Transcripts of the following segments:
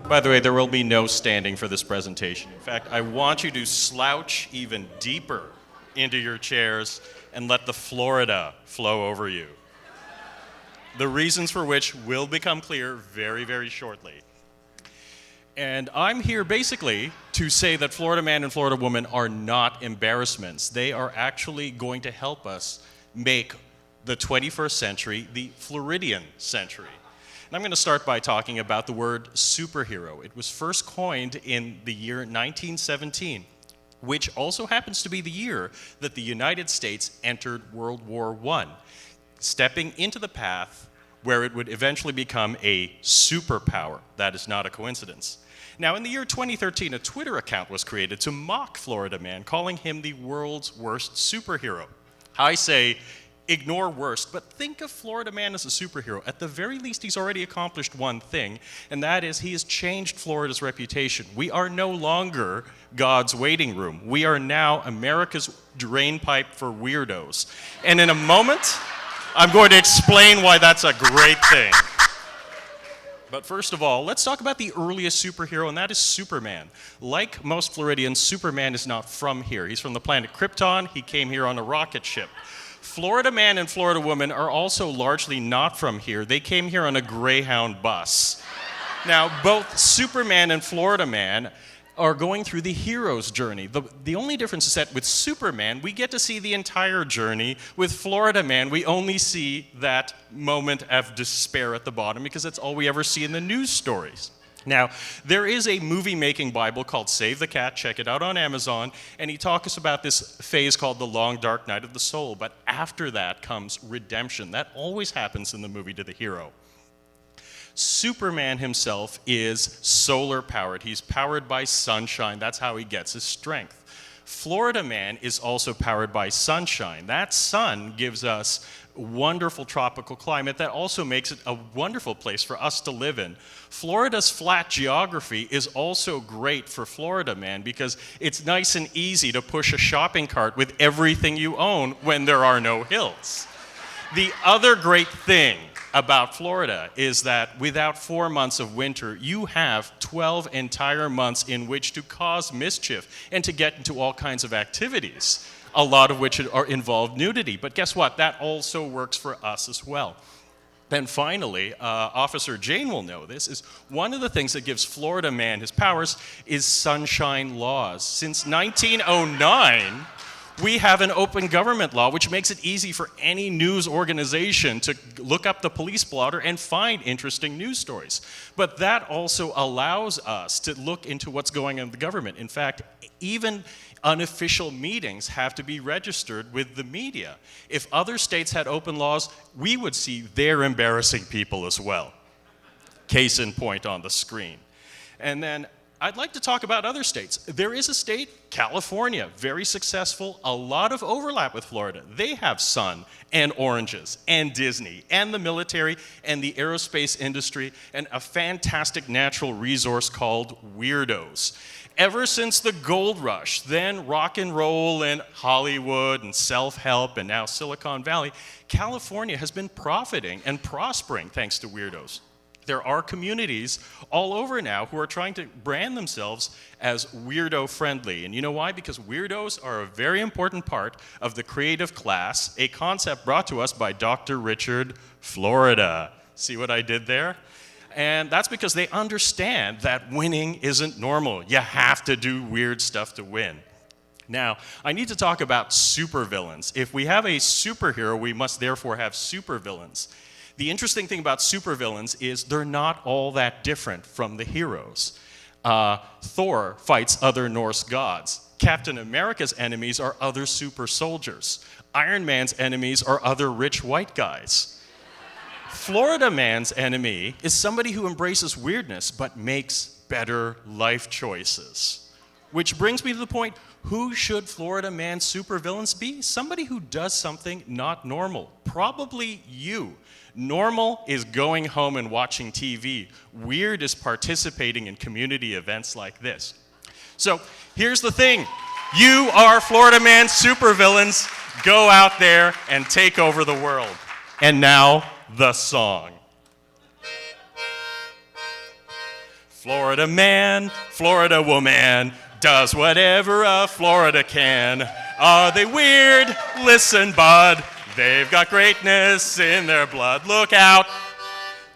By the way, there will be no standing for this presentation. In fact, I want you to slouch even deeper into your chairs and let the Florida flow over you. The reasons for which will become clear very, very shortly. And I'm here basically to say that Florida man and Florida woman are not embarrassments. They are actually going to help us make the 21st century the Floridian century. And I'm going to start by talking about the word superhero. It was first coined in the year 1917, which also happens to be the year that the United States entered World War I, stepping into the path where it would eventually become a superpower. That is not a coincidence. Now, in the year 2013, a Twitter account was created to mock Florida man, calling him the world's worst superhero. I say, ignore worst, but think of Florida man as a superhero. At the very least, he's already accomplished one thing, and that is he has changed Florida's reputation. We are no longer God's waiting room. We are now America's drain pipe for weirdos. And in a moment, I'm going to explain why that's a great thing. But first of all, let's talk about the earliest superhero, and that is Superman. Like most Floridians, Superman is not from here. He's from the planet Krypton. He came here on a rocket ship. Florida man and Florida woman are also largely not from here. They came here on a Greyhound bus. Now, both Superman and Florida man are going through the hero's journey. The only difference is that with Superman, we get to see the entire journey. With Florida man, we only see that moment of despair at the bottom because that's all we ever see in the news stories. Now, there is a movie-making Bible called Save the Cat. Check it out on Amazon. And he talks about this phase called the long, dark night of the soul. But after that comes redemption. That always happens in the movie to the hero. Superman himself is solar-powered. He's powered by sunshine. That's how he gets his strength. Florida man is also powered by sunshine. That sun gives us wonderful tropical climate that also makes it a wonderful place for us to live in. Florida's flat geography is also great for Florida man because it's nice and easy to push a shopping cart with everything you own when there are no hills. The other great thing about Florida is that without 4 months of winter, you have 12 entire months in which to cause mischief and to get into all kinds of activities, a lot of which involve nudity. But guess what? That also works for us as well. Then finally, Officer Jane will know this, is one of the things that gives Florida man his powers is sunshine laws. Since 1909, we have an open government law which makes it easy for any news organization to look up the police blotter and find interesting news stories. But that also allows us to look into what's going on in the government. In fact, even unofficial meetings have to be registered with the media. If other states had open laws, we would see their embarrassing people as well. Case in point on the screen. And then I'd like to talk about other states. There is a state, California, very successful, a lot of overlap with Florida. They have sun and oranges and Disney and the military and the aerospace industry and a fantastic natural resource called weirdos. Ever since the gold rush, then rock and roll and Hollywood and self-help and now Silicon Valley, California has been profiting and prospering thanks to weirdos. There are communities all over now who are trying to brand themselves as weirdo-friendly. And you know why? Because weirdos are a very important part of the creative class, a concept brought to us by Dr. Richard Florida. See what I did there? And that's because they understand that winning isn't normal. You have to do weird stuff to win. Now, I need to talk about supervillains. If we have a superhero, we must therefore have supervillains. The interesting thing about supervillains is they're not all that different from the heroes. Thor fights other Norse gods. Captain America's enemies are other super soldiers. Iron Man's enemies are other rich white guys. Florida man's enemy is somebody who embraces weirdness but makes better life choices. Which brings me to the point, who should Florida man's supervillains be? Somebody who does something not normal. Probably you. Normal is going home and watching TV. Weird is participating in community events like this. So here's the thing. You are Florida man supervillains. Go out there and take over the world. And now, the song. Florida man, Florida woman, does whatever a Florida can. Are they weird? Listen, bud. They've got greatness in their blood. Look out.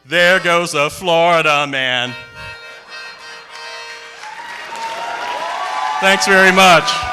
There goes a Florida man. Thanks very much.